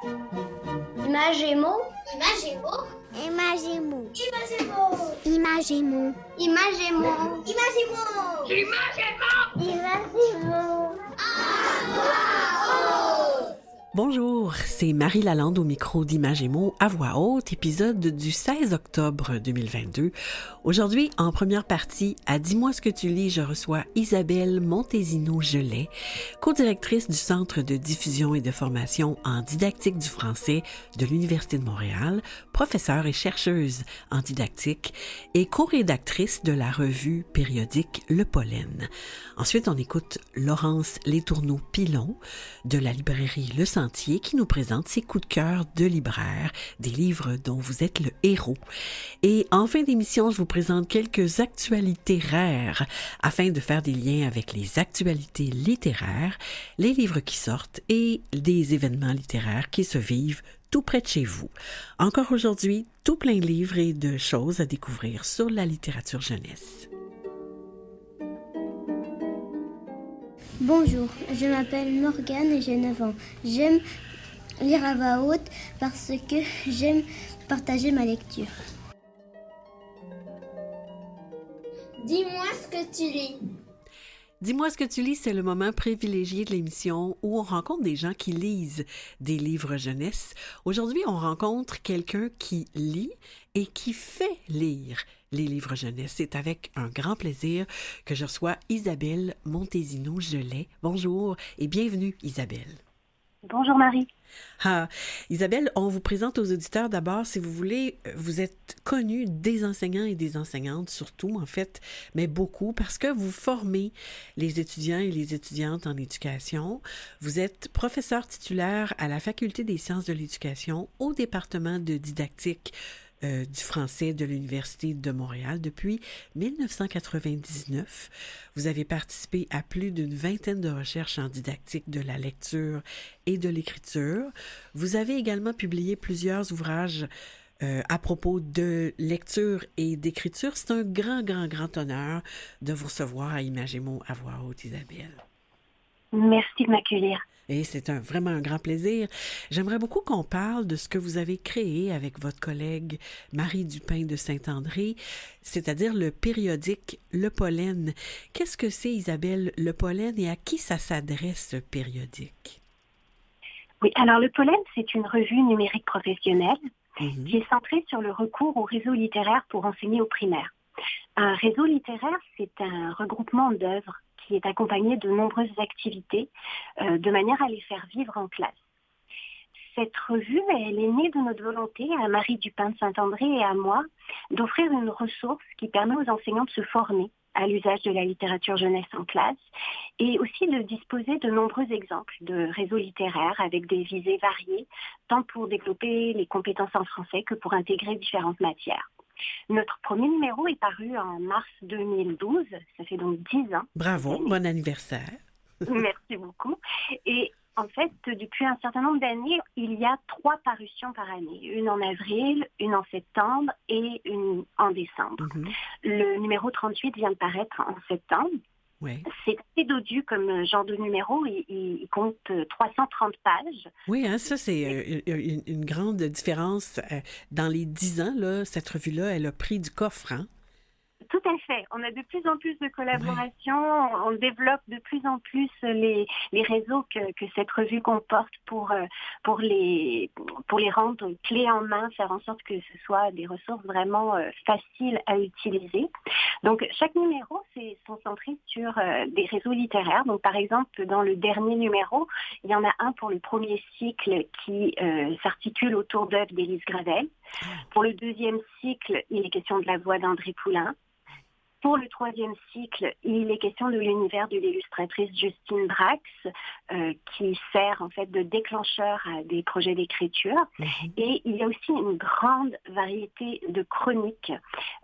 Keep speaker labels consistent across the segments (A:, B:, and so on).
A: Imagemo.
B: Imagemo.
C: Imagemo.
B: Imagemo.
C: Imagemo.
A: Imagemo.
B: Imagemo.
A: Imagemo.
D: Bonjour, c'est Marie Lalande au micro d'Imagemo à voix haute, épisode du 16 octobre 2022. Aujourd'hui, en première partie, à Dis-moi ce que tu lis, je reçois Isabelle Montesino-Gelais, co-directrice du Centre de diffusion et de formation en didactique du français de l'Université de Montréal, professeure et chercheuse en didactique et co-rédactrice de la revue périodique Le Pollen. Ensuite, on écoute Laurence Letourneau-Pilon de la librairie Le Sentier qui nous présente ses coups de cœur de libraire, des livres dont vous êtes le héros. Et en fin d'émission, je vous présente quelques actualités rares afin de faire des liens avec les actualités littéraires, les livres qui sortent et des événements littéraires qui se vivent tout près de chez vous. Encore aujourd'hui, tout plein de livres et de choses à découvrir sur la littérature jeunesse.
C: Bonjour, je m'appelle Morgane et j'ai 9 ans. J'aime lire à voix haute parce que j'aime partager ma lecture.
B: Dis-moi ce que tu lis.
D: Dis-moi ce que tu lis, c'est le moment privilégié de l'émission où on rencontre des gens qui lisent des livres jeunesse. Aujourd'hui, on rencontre quelqu'un qui lit et qui fait lire les livres jeunesse. C'est avec un grand plaisir que je reçois Isabelle Montesino-Gelais. Bonjour et bienvenue, Isabelle.
E: Bonjour Marie.
D: Ah, Isabelle, on vous présente aux auditeurs d'abord, si vous voulez, vous êtes connue des enseignants et des enseignantes, surtout en fait, mais beaucoup, parce que vous formez les étudiants et les étudiantes en éducation. Vous êtes professeur titulaire à la Faculté des sciences de l'éducation au département de didactique du français de l'Université de Montréal depuis 1999. Vous avez participé à plus d'une vingtaine de recherches en didactique de la lecture et de l'écriture. Vous avez également publié plusieurs ouvrages à propos de lecture et d'écriture. C'est un grand honneur de vous recevoir à Imagemo à voix haute, Isabelle.
E: Merci de m'accueillir.
D: Et c'est vraiment un grand plaisir. J'aimerais beaucoup qu'on parle de ce que vous avez créé avec votre collègue Marie Dupin de Saint-André, c'est-à-dire le périodique Le Pollen. Qu'est-ce que c'est, Isabelle, Le Pollen, et à qui ça s'adresse, ce périodique?
E: Oui, alors Le Pollen, c'est une revue numérique professionnelle qui est centrée sur le recours au réseau littéraire pour enseigner au primaire. Un réseau littéraire, c'est un regroupement d'œuvres qui est accompagné de nombreuses activités de manière à les faire vivre en classe. Cette revue, elle est née de notre volonté, à Marie Dupin de Saint-André et à moi, d'offrir une ressource qui permet aux enseignants de se former à l'usage de la littérature jeunesse en classe et aussi de disposer de nombreux exemples de réseaux littéraires avec des visées variées, tant pour développer les compétences en français que pour intégrer différentes matières. Notre premier numéro est paru en mars 2012, ça fait donc 10 ans.
D: Bravo, bon anniversaire.
E: Merci beaucoup. Et en fait, depuis un certain nombre d'années, il y a 3 parutions par année. Une en avril, une en septembre et une en décembre. Le numéro 38 vient de paraître en septembre.
D: Oui.
E: C'est assez dodu comme genre de numéro. Il compte 330 pages.
D: Oui, hein, ça, c'est une grande différence. Dans les 10 ans, là, cette revue-là, elle a pris du coffre, hein?
E: Tout à fait. On a de plus en plus de collaborations. On développe de plus en plus les réseaux que cette revue comporte pour les rendre clés en main, faire en sorte que ce soit des ressources vraiment faciles à utiliser. Donc, chaque numéro, sont centrés sur des réseaux littéraires. Donc, par exemple, dans le dernier numéro, il y en a un pour le premier cycle qui s'articule autour d'œuvres d'Élise Gravel. Pour le deuxième cycle, il est question de la voix d'André Poulain. Pour le troisième cycle, il est question de l'univers de l'illustratrice Justine Brax, qui sert en fait de déclencheur à des projets d'écriture. Et il y a aussi une grande variété de chroniques,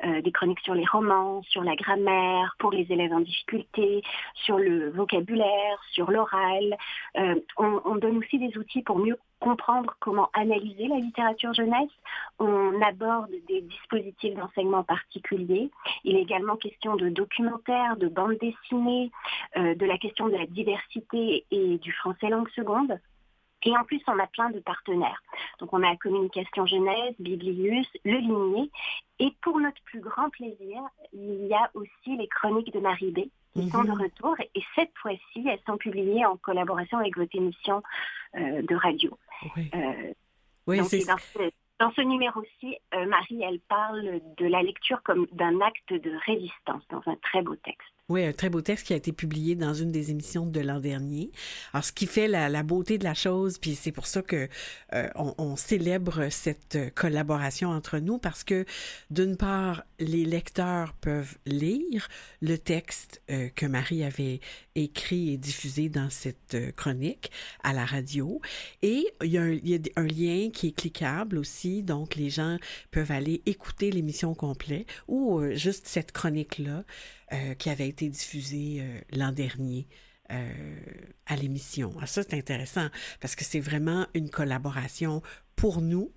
E: des chroniques sur les romans, sur la grammaire, pour les élèves en difficulté, sur le vocabulaire, sur l'oral. On donne aussi des outils pour mieux comprendre comment analyser la littérature jeunesse. On aborde des dispositifs d'enseignement particuliers. Il est également question de documentaires, de bandes dessinées, de la question de la diversité et du français langue seconde. Et en plus, on a plein de partenaires. Donc, on a Communication Jeunesse, Biblius, Le Ligné. Et pour notre plus grand plaisir, il y a aussi les chroniques de Marie B qui sont de retour. Et cette fois-ci, elles sont publiées en collaboration avec votre émission de radio.
D: Oui, oui
E: donc,
D: c'est...
E: Dans ce numéro-ci, Marie, elle parle de la lecture comme d'un acte de résistance dans un très beau texte.
D: Oui, un très beau texte qui a été publié dans une des émissions de l'an dernier. Alors, ce qui fait la beauté de la chose, puis c'est pour ça que on célèbre cette collaboration entre nous, parce que, d'une part, les lecteurs peuvent lire le texte que Marie avait écrit et diffusé dans cette chronique à la radio, et il y a un lien qui est cliquable aussi, donc les gens peuvent aller écouter l'émission complète ou juste cette chronique-là qui avait été diffusée l'an dernier à l'émission. Alors ça, c'est intéressant parce que c'est vraiment une collaboration pour nous,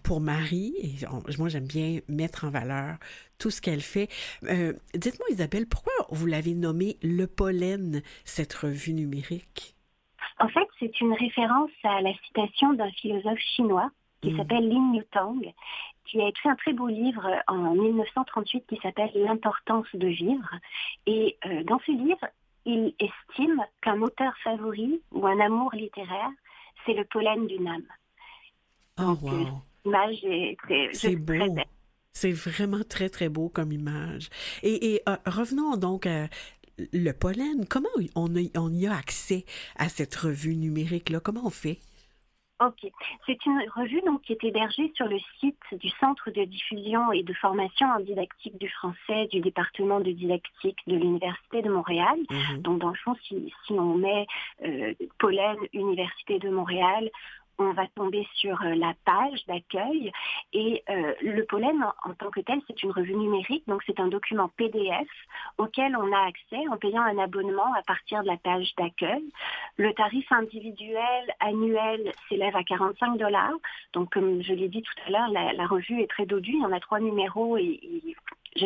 D: pour Marie, et moi, j'aime bien mettre en valeur tout ce qu'elle fait. Dites-moi, Isabelle, pourquoi vous l'avez nommée Le Pollen, cette revue numérique?
E: En fait, c'est une référence à la citation d'un philosophe chinois qui s'appelle Lin Yutang, qui a écrit un très beau livre en 1938 qui s'appelle L'importance de vivre. Et dans ce livre, il estime qu'un auteur favori ou un amour littéraire, c'est le pollen d'une âme.
D: Oh, wow!
E: L'image
D: c'est beau. C'est vraiment très, très beau comme image. Et revenons donc à le pollen. Comment on y a accès à cette revue numérique-là? Comment on fait?
E: Ok. C'est une revue donc, qui est hébergée sur le site du Centre de diffusion et de formation en didactique du français du département de didactique de l'Université de Montréal. Donc, dans le fond, si on met Pollen, Université de Montréal, on va tomber sur la page d'accueil et le Pollen en tant que tel, c'est une revue numérique, donc c'est un document PDF auquel on a accès en payant un abonnement à partir de la page d'accueil. Le tarif individuel annuel s'élève à 45 $. Donc comme je l'ai dit tout à l'heure, la revue est très dodue, il y en a 3 numéros et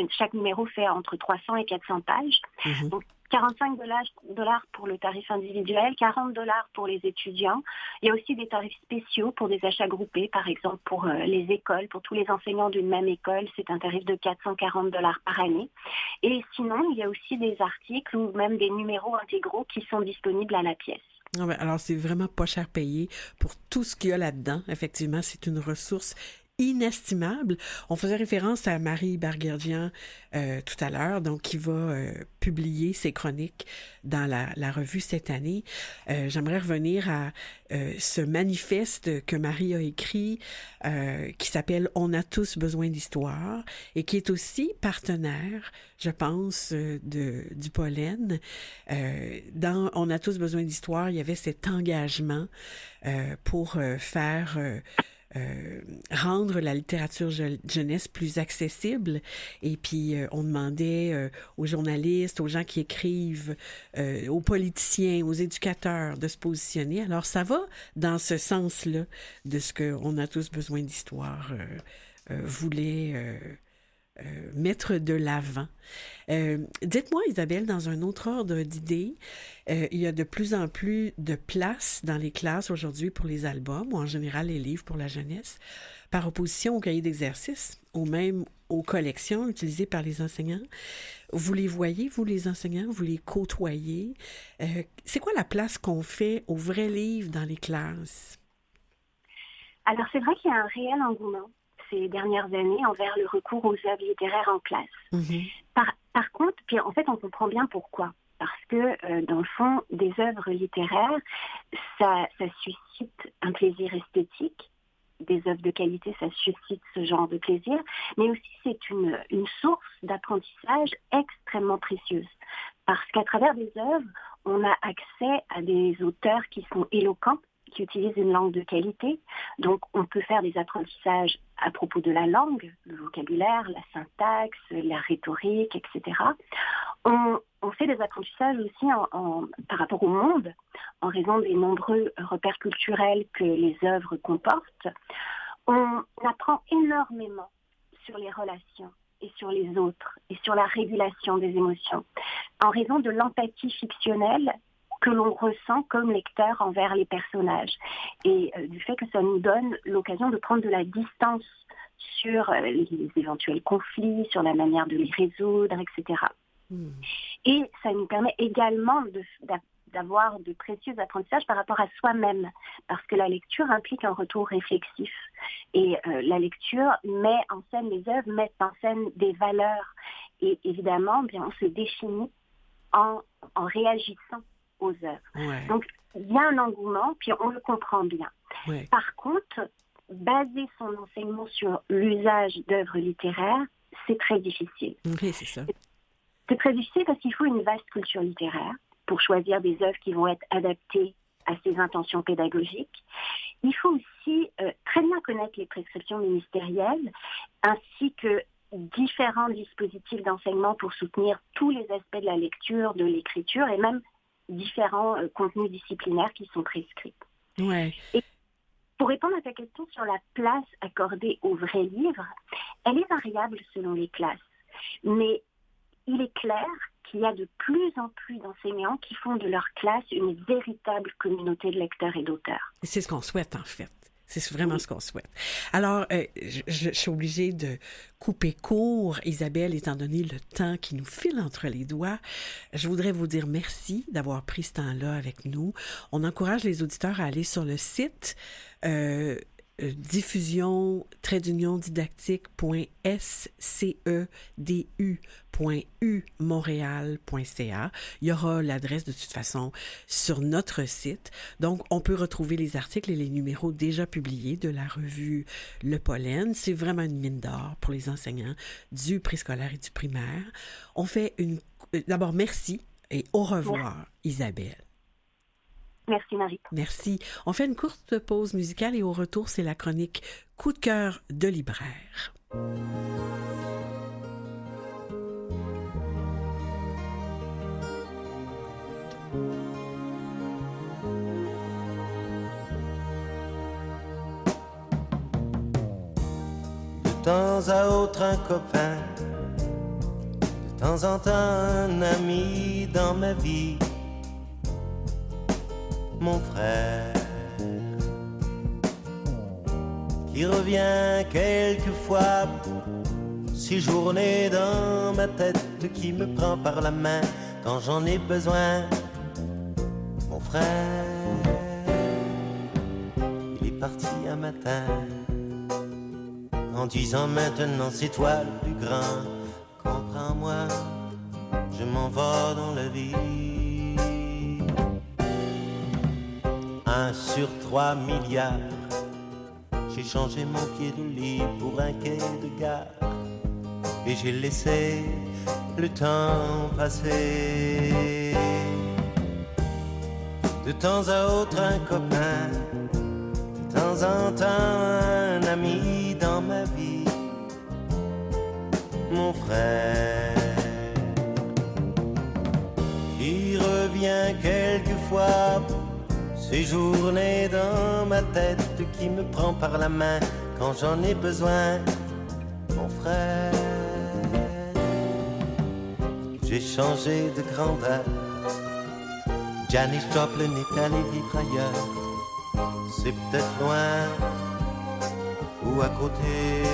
E: chaque numéro fait entre 300 et 400 pages. Donc 45 $ pour le tarif individuel, 40 $ pour les étudiants. Il y a aussi des tarifs spéciaux pour des achats groupés, par exemple pour les écoles, pour tous les enseignants d'une même école, c'est un tarif de 440 $ par année. Et sinon, il y a aussi des articles ou même des numéros intégraux qui sont disponibles à la pièce.
D: Ah ben, alors, c'est vraiment pas cher payé pour tout ce qu'il y a là-dedans. Effectivement, c'est une ressource inestimable. On faisait référence à Marie Barguerdjian tout à l'heure, donc qui va publier ses chroniques dans la revue cette année. J'aimerais revenir à ce manifeste que Marie a écrit qui s'appelle « On a tous besoin d'histoire » et qui est aussi partenaire, je pense, du Pollen. Dans « On a tous besoin d'histoire », il y avait cet engagement pour faire... rendre la littérature jeunesse plus accessible. Et puis, on demandait aux journalistes, aux gens qui écrivent, aux politiciens, aux éducateurs de se positionner. Alors, ça va dans ce sens-là de ce qu'on a tous besoin d'histoire voulait mettre de l'avant. Dites-moi, Isabelle, dans un autre ordre d'idées, il y a de plus en plus de place dans les classes aujourd'hui pour les albums ou en général les livres pour la jeunesse, par opposition aux cahiers d'exercice ou même aux collections utilisées par les enseignants. Vous les voyez, vous les enseignants, vous les côtoyez. C'est quoi la place qu'on fait aux vrais livres dans les classes? Alors, c'est vrai qu'il y a un réel engouement ces dernières années envers le recours aux œuvres littéraires en classe. Par contre, puis en fait, on comprend bien pourquoi. Parce que, dans le fond, des œuvres littéraires, ça suscite un plaisir esthétique. Des œuvres de qualité, ça suscite ce genre de plaisir. Mais aussi, c'est une source d'apprentissage extrêmement précieuse. Parce qu'à travers des œuvres, on a accès à des auteurs qui sont éloquents, qui utilisent une langue de qualité. Donc, on peut faire des apprentissages à propos de la langue, le vocabulaire, la syntaxe, la rhétorique, etc. On fait des apprentissages aussi par rapport au monde, en raison des nombreux repères culturels que les œuvres comportent. On apprend énormément sur les relations et sur les autres, et sur la régulation des émotions. En raison de l'empathie fictionnelle,
E: que l'on ressent comme lecteur envers les personnages. Et du fait que ça nous donne l'occasion de prendre de la distance sur les éventuels conflits, sur la manière de les résoudre, etc. Et ça nous permet également d'avoir de précieux apprentissages par rapport à soi-même, parce que la lecture implique un retour réflexif. Et la lecture met en scène les œuvres, met en scène des valeurs. Et évidemment, bien, on se définit en réagissant aux œuvres. Ouais. Donc, il y a un engouement, puis on le comprend bien. Ouais. Par contre, baser son enseignement sur l'usage d'œuvres littéraires, c'est très difficile.
D: Oui, c'est ça.
E: C'est très difficile parce qu'il faut une vaste culture littéraire pour choisir des œuvres qui vont être adaptées à ses intentions pédagogiques. Il faut aussi très bien connaître les prescriptions ministérielles ainsi que différents dispositifs d'enseignement pour soutenir tous les aspects de la lecture, de l'écriture et même différents contenus disciplinaires qui sont prescrits.
D: Ouais.
E: Et pour répondre à ta question sur la place accordée aux vrais livres, elle est variable selon les classes. Mais il est clair qu'il y a de plus en plus d'enseignants qui font de leur classe une véritable communauté de lecteurs et d'auteurs.
D: C'est ce qu'on souhaite, en fait. C'est vraiment ce qu'on souhaite. Alors, je suis obligée de couper court, Isabelle, étant donné le temps qui nous file entre les doigts. Je voudrais vous dire merci d'avoir pris ce temps-là avec nous. On encourage les auditeurs à aller sur le site diffusion-didactique.scedu.umontréal.ca. Il y aura l'adresse de toute façon sur notre site. Donc, on peut retrouver les articles et les numéros déjà publiés de la revue Le Pollen. C'est vraiment une mine d'or pour les enseignants du préscolaire et du primaire. On fait d'abord, merci et au revoir, Isabelle.
E: Merci, Marie.
D: Merci. On fait une courte pause musicale et au retour, c'est la chronique Coup de cœur de libraire.
A: De temps à autre un copain, de temps en temps un ami dans ma vie. Mon frère, qui revient quelquefois, séjourner dans ma tête, qui me prend par la main quand j'en ai besoin. Mon frère, il est parti un matin, en disant maintenant c'est toi le plus grand, comprends-moi, je m'en vais dans la vie. 1 sur 3 milliards, j'ai changé mon pied de lit pour un quai de gare, et j'ai laissé le temps passer. De temps à autre un copain, de temps en temps un ami dans ma vie. Mon frère, qui revient quelquefois, séjourner dans ma tête, qui me prend par la main quand j'en ai besoin. Mon frère, j'ai changé de grandeur, Janis Joplin est allé vivre ailleurs. C'est peut-être loin ou à côté,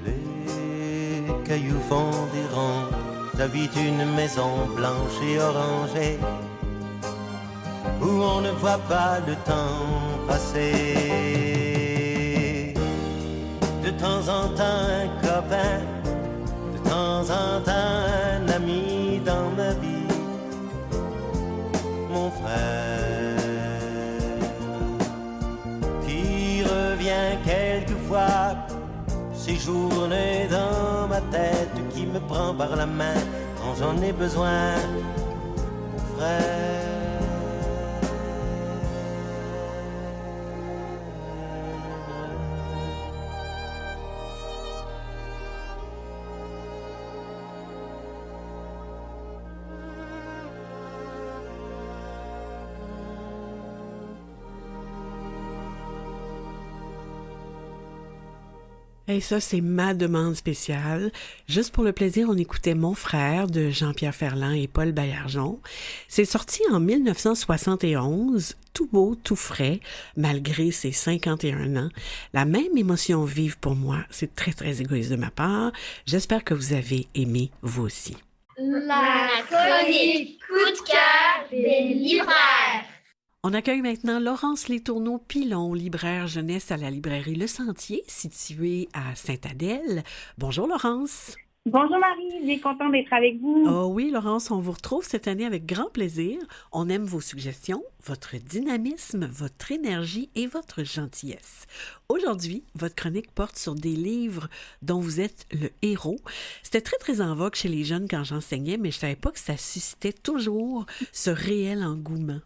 A: les cailloux font des ronds, j'habite une maison blanche et orangée, où on ne voit pas le temps passer. De temps en temps un copain, de temps en temps un ami dans ma vie. Mon frère, qui revient quelquefois, séjourner dans ma tête, qui me prend par la main quand j'en ai besoin. Mon frère,
D: Et ça, c'est ma demande spéciale. Juste pour le plaisir, on écoutait Mon frère de Jean-Pierre Ferland et Paul Baillargeon. C'est sorti en 1971, tout beau, tout frais, malgré ses 51 ans. La même émotion vive pour moi. C'est très, très égoïste de ma part. J'espère que vous avez aimé, vous aussi.
B: La chronique coup de cœur des libraires.
D: On accueille maintenant Laurence Letourneau-Pilon, libraire jeunesse à la librairie Le Sentier, située à Sainte-Adèle. Bonjour Laurence.
E: Bonjour Marie, bien contente d'être avec vous.
D: Oh oui Laurence, on vous retrouve cette année avec grand plaisir. On aime vos suggestions, votre dynamisme, votre énergie et votre gentillesse. Aujourd'hui, votre chronique porte sur des livres dont vous êtes le héros. C'était très, très en vogue chez les jeunes quand j'enseignais, mais je ne savais pas que ça suscitait toujours ce réel engouement.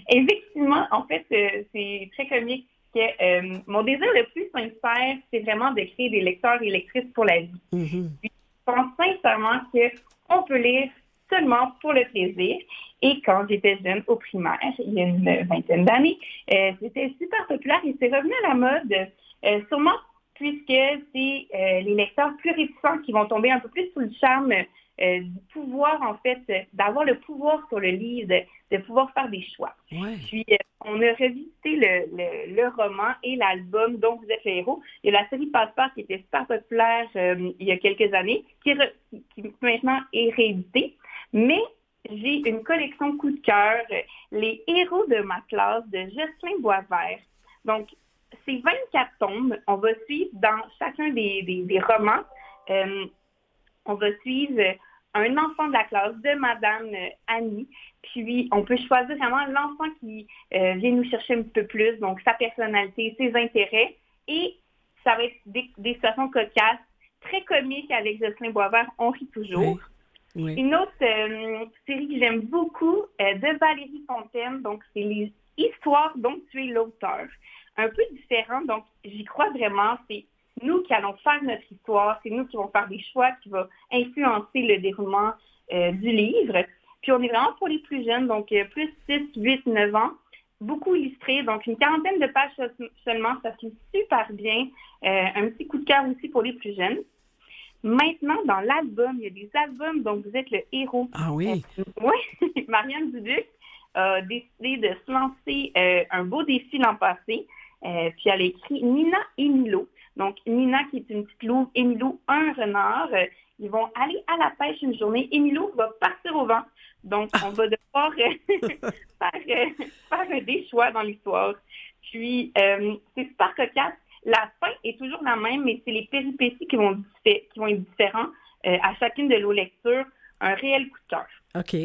E: Effectivement, en fait, c'est très comique que mon désir le plus sincère, c'est vraiment de créer des lecteurs et lectrices pour la vie.
D: Mm-hmm.
E: Puis, je pense sincèrement qu'on peut lire seulement pour le plaisir. Et quand j'étais jeune au primaire, il y a une vingtaine d'années, c'était super populaire et c'est revenu à la mode, sûrement puisque c'est les lecteurs plus réticents qui vont tomber un peu plus sous le charme du pouvoir, en fait, d'avoir le pouvoir sur le livre, de pouvoir faire des choix.
D: Ouais.
E: Puis, on a revisité le roman et l'album dont vous êtes le héros. Il y a la série Passe-Passe qui était super populaire il y a quelques années, qui maintenant est rééditée. Mais j'ai une collection coup de cœur, Les héros de ma classe de Jocelyn Boisvert. Donc, c'est 24 tomes. On va suivre dans chacun des romans. On va suivre un enfant de la classe de Madame Annie. Puis, on peut choisir vraiment l'enfant qui vient nous chercher un petit peu plus, donc sa personnalité, ses intérêts. Et ça va être des situations cocasses, très comiques avec Jocelyn Boisvert. On rit toujours.
D: Oui. Oui.
E: Une autre série que j'aime beaucoup, de Valérie Fontaine, donc c'est les histoires dont tu es l'auteur. Un peu différent, donc j'y crois vraiment, c'est nous qui allons faire notre histoire, c'est nous qui vont faire des choix qui vont influencer le déroulement du livre. Puis on est vraiment pour les plus jeunes, donc plus 6, 8, 9 ans, beaucoup illustré, donc une quarantaine de pages seulement, ça fait super bien. Un petit coup de cœur aussi pour les plus jeunes. Maintenant, dans l'album, il y a des albums dont vous êtes le héros.
D: Ah oui?
E: Oui, Marianne Dubuc a décidé de se lancer un beau défi l'an passé. Puis elle a écrit Nina et Milo. Donc, Nina qui est une petite louve et Milo un renard. Ils vont aller à la pêche une journée et Milo va partir au vent. Donc, on va devoir faire des choix dans l'histoire. Puis, c'est super cocasse. La fin est toujours la même, mais c'est les péripéties qui vont être différentes à chacune de nos lectures. Un réel coup de cœur.
D: OK.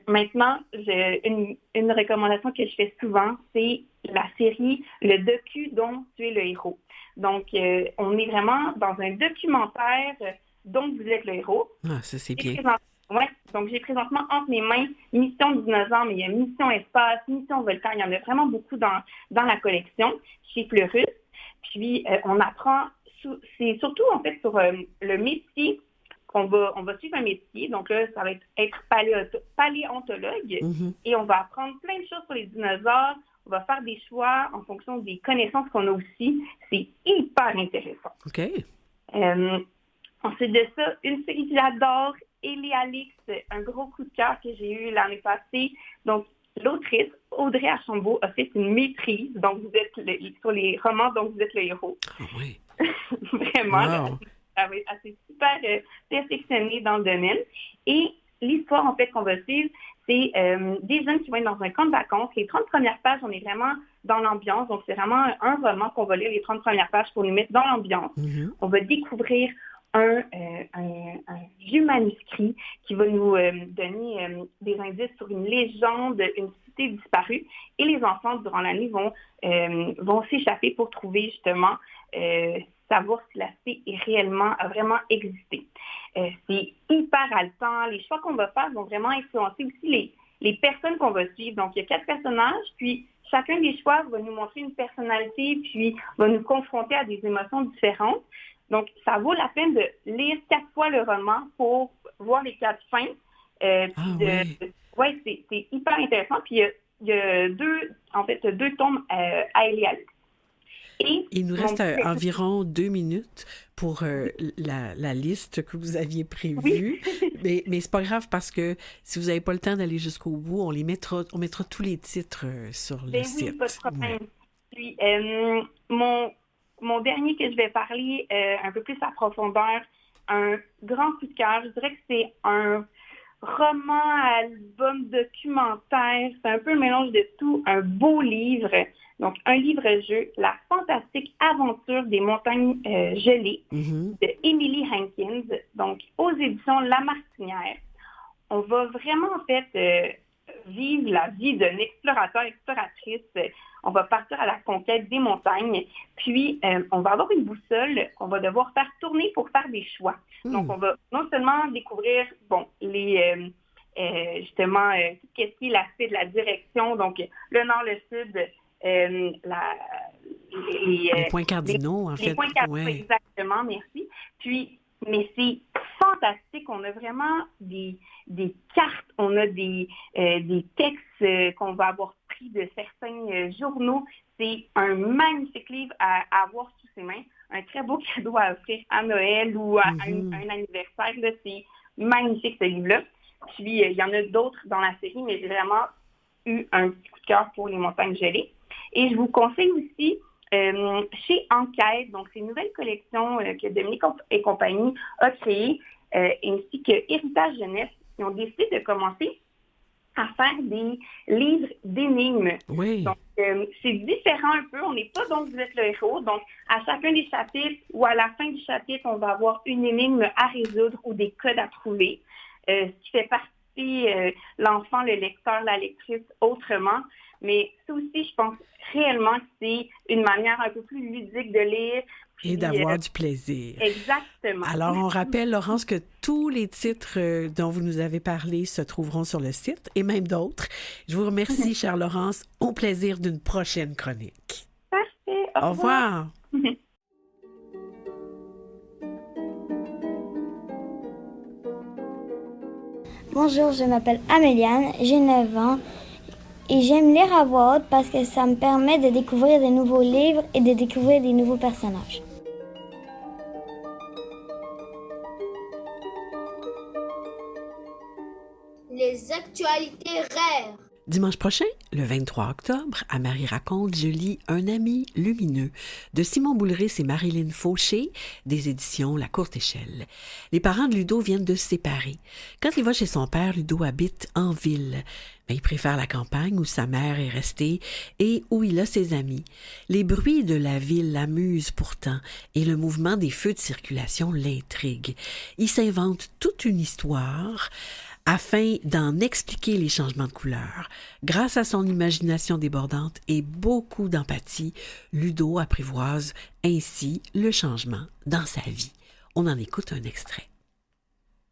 E: Maintenant, une recommandation que je fais souvent, c'est la série Le docu dont tu es le héros. Donc, on est vraiment dans un documentaire dont vous êtes le héros.
D: Ah, ça, c'est bien.
E: Oui, donc j'ai présentement entre mes mains Mission Dinosaure, mais il y a Mission Espace, Mission Volcan, il y en a vraiment beaucoup dans la collection chez Fleurus. Puis, on apprend, c'est surtout en fait sur le métier, on va suivre un métier, donc là, ça va être paléontologue,
D: Mm-hmm.
E: et on va apprendre plein de choses sur les dinosaures, on va faire des choix en fonction des connaissances qu'on a aussi. C'est hyper intéressant.
D: OK.
E: Ensuite de ça, une série que j'adore, Ellie Alix, un gros coup de cœur que j'ai eu l'année passée. Donc, l'autrice, Audrey Archambault, a fait une maîtrise. Donc, vous êtes sur les romans, donc vous êtes le héros.
D: Ah oui.
E: Vraiment,
D: Wow.
E: elle s'est super perfectionnée dans le domaine. Et l'histoire, en fait, qu'on va suivre, c'est des jeunes qui vont être dans un camp de vacances. Les 30 premières pages, on est vraiment dans l'ambiance. Donc, c'est vraiment un roman qu'on va lire les 30 premières pages pour nous mettre dans l'ambiance.
D: Mm-hmm.
E: On va découvrir un vieux manuscrit qui va nous donner des indices sur une légende, une cité disparue. Et les enfants, durant l'année, vont s'échapper pour trouver justement savoir si la cité a vraiment existé. C'est hyper haletant. Les choix qu'on va faire vont vraiment influencer aussi les personnes qu'on va suivre. Donc, il y a 4 personnages, puis chacun des choix va nous montrer une personnalité, puis va nous confronter à des émotions différentes. Donc, ça vaut la peine de lire 4 fois le roman pour voir les 4 fins. Oui, c'est hyper intéressant. Puis, il y a 2 tomes à Elias. Et
D: Il nous reste
E: mon-
D: environ 2 minutes pour la liste que vous aviez prévue. Mais c'est pas grave parce que si vous n'avez pas le temps d'aller jusqu'au bout, on mettra tous les titres sur le
E: Ben
D: site.
E: oui, pas de problème.
D: Ouais.
E: Puis, mon dernier que je vais parler un peu plus à profondeur, un grand coup de cœur, je dirais que c'est un roman, album, documentaire, c'est un peu un mélange de tout, un beau livre. Donc, un livre-jeu, La fantastique aventure des montagnes gelées
D: Mhm.
E: de Emily Hankins, donc aux éditions La Martinière. On va vraiment, en fait, vivre la vie d'un explorateur, exploratrice. On va partir à la conquête des montagnes. Puis, on va avoir une boussole qu'on va devoir faire tourner pour faire des choix. Donc, on va non seulement découvrir, justement, tout ce qui est l'aspect de la direction, donc le nord, le sud,
D: Les points cardinaux, en fait.
E: les points cardinaux,
D: Ouais.
E: exactement, merci. Puis, mais c'est fantastique. On a vraiment des cartes, on a des textes qu'on va avoir pris de certains journaux. C'est un magnifique livre à avoir sous ses mains. Un très beau cadeau à offrir à Noël ou à un anniversaire. Là, c'est magnifique, ce livre-là. Puis, il y en a d'autres dans la série, mais j'ai vraiment eu un petit coup de cœur pour les montagnes gelées. Et je vous conseille aussi chez Enquête, donc c'est une nouvelle collection que Dominique et compagnie a créée, ainsi que Héritage Jeunesse, qui ont décidé de commencer à faire des livres d'énigmes.
D: Oui.
E: Donc, c'est différent un peu. On n'est pas donc vous êtes le héros. Donc, à chacun des chapitres ou à la fin du chapitre, on va avoir une énigme à résoudre ou des codes à trouver, ce qui fait partie l'enfant, le lecteur, la lectrice autrement. Mais ça aussi, je pense réellement que c'est une manière un peu plus ludique de lire.
D: Et d'avoir du plaisir.
E: Exactement.
D: Alors, on rappelle, Laurence, que tous les titres dont vous nous avez parlé se trouveront sur le site et même d'autres. Je vous remercie, chère Laurence. Au plaisir d'une prochaine chronique.
E: Parfait.
D: Au revoir.
C: Bonjour, je m'appelle Améliane, j'ai 9 ans et j'aime lire à voix haute parce que ça me permet de découvrir des nouveaux livres et de découvrir des nouveaux personnages.
B: Les actualités rares.
D: Dimanche prochain, le 23 octobre, à Marie raconte, je lis Un ami lumineux de Simon Boulris et Marilyn Fauché des éditions La Courte Échelle. Les parents de Ludo viennent de se séparer. Quand il va chez son père, Ludo habite en ville. Mais il préfère la campagne où sa mère est restée et où il a ses amis. Les bruits de la ville l'amusent pourtant et le mouvement des feux de circulation l'intrigue. Il s'invente toute une histoire afin d'en expliquer les changements de couleur. Grâce à son imagination débordante et beaucoup d'empathie, Ludo apprivoise ainsi le changement dans sa vie. On en écoute un extrait.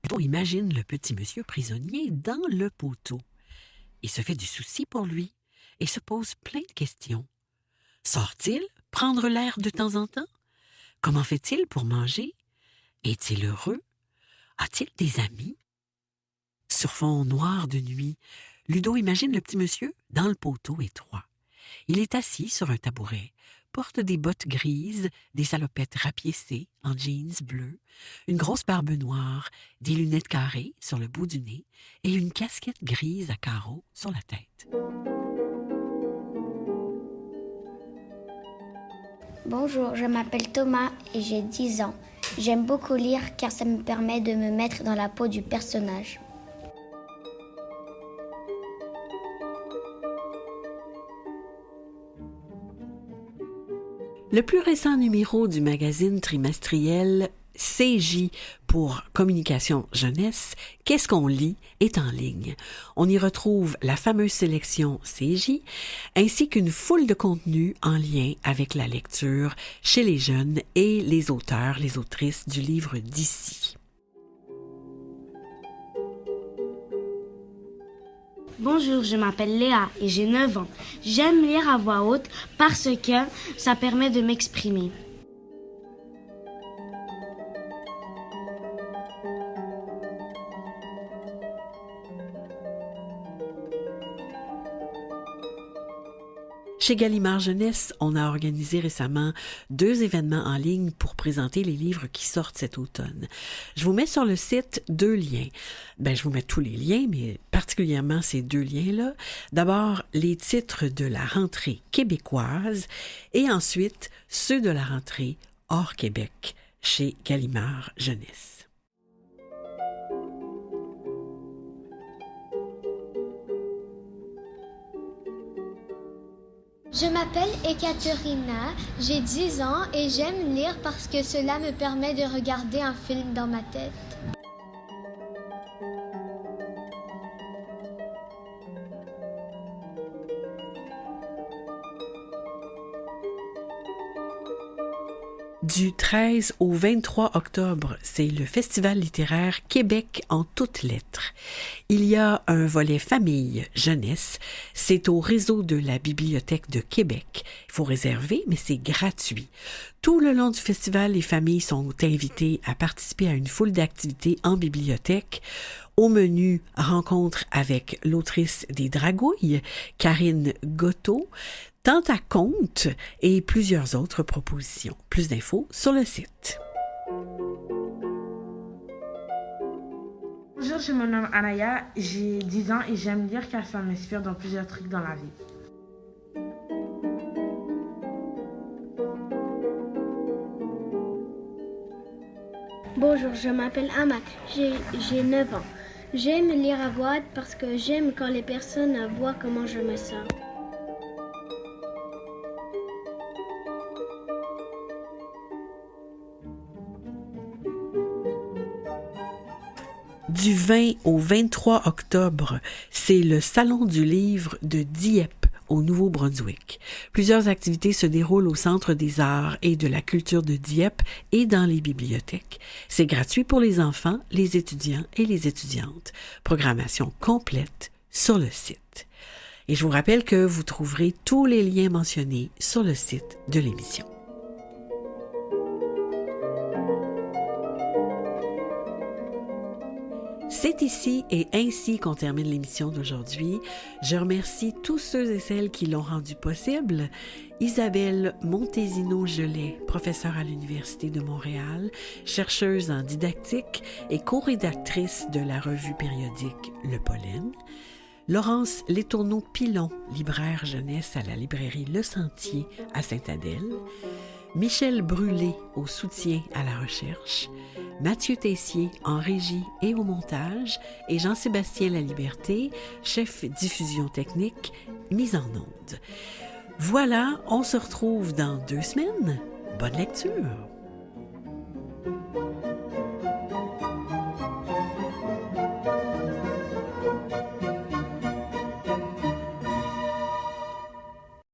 D: Ludo imagine le petit monsieur prisonnier dans le poteau. Il se fait du souci pour lui et se pose plein de questions. Sort-il prendre l'air de temps en temps? Comment fait-il pour manger? Est-il heureux? A-t-il des amis? Sur fond noir de nuit, Ludo imagine le petit monsieur dans le poteau étroit. Il est assis sur un tabouret, porte des bottes grises, des salopettes rapiécées en jeans bleus, une grosse barbe noire, des lunettes carrées sur le bout du nez et une casquette grise à carreaux sur la tête.
C: Bonjour, je m'appelle Thomas et j'ai 10 ans. J'aime beaucoup lire car ça me permet de me mettre dans la peau du personnage.
D: Le plus récent numéro du magazine trimestriel CJ pour Communication Jeunesse, Qu'est-ce qu'on lit est en ligne. On y retrouve la fameuse sélection CJ ainsi qu'une foule de contenus en lien avec la lecture chez les jeunes et les auteurs, les autrices du livre d'ici.
F: Bonjour, je m'appelle Léa et j'ai 9 ans. J'aime lire à voix haute parce que ça permet de m'exprimer.
D: Chez Gallimard Jeunesse, on a organisé récemment 2 événements en ligne pour présenter les livres qui sortent cet automne. Je vous mets sur le site 2 liens. Je vous mets tous les liens, mais particulièrement ces 2 liens-là. D'abord, les titres de la rentrée québécoise et ensuite ceux de la rentrée hors Québec chez Gallimard Jeunesse.
G: Je m'appelle Ekaterina, j'ai 10 ans et j'aime lire parce que cela me permet de regarder un film dans ma tête.
D: Du 13 au 23 octobre, c'est le Festival littéraire Québec en toutes lettres. Il y a un volet famille, jeunesse. C'est au réseau de la Bibliothèque de Québec. Il faut réserver, mais c'est gratuit. Tout le long du festival, les familles sont invitées à participer à une foule d'activités en bibliothèque. Au menu, rencontre avec l'autrice des Dragouilles, Karine Gotteau, tant à conte et plusieurs autres propositions. Plus d'infos sur le site.
H: Bonjour, je me nomme Anaya, j'ai 10 ans et j'aime lire car ça m'inspire dans plusieurs trucs dans la vie.
I: Bonjour, je m'appelle Amak, j'ai 9 ans. J'aime lire à voix haute parce que j'aime quand les personnes voient comment je me sens.
D: Du 20 au 23 octobre, c'est le Salon du livre de Dieppe au Nouveau-Brunswick. Plusieurs activités se déroulent au Centre des arts et de la culture de Dieppe et dans les bibliothèques. C'est gratuit pour les enfants, les étudiants et les étudiantes. Programmation complète sur le site. Et je vous rappelle que vous trouverez tous les liens mentionnés sur le site de l'émission. C'est ici et ainsi qu'on termine l'émission d'aujourd'hui. Je remercie tous ceux et celles qui l'ont rendu possible. Isabelle Montesino-Gelais, professeure à l'Université de Montréal, chercheuse en didactique et co-rédactrice de la revue périodique Le Pollen. Laurence Letourneau-Pilon, libraire jeunesse à la librairie Le Sentier à Sainte-Adèle. Michel Brûlé au soutien à la recherche, Mathieu Tessier en régie et au montage et Jean-Sébastien Laliberté, chef diffusion technique, mise en onde. Voilà, on se retrouve dans 2 semaines. Bonne lecture!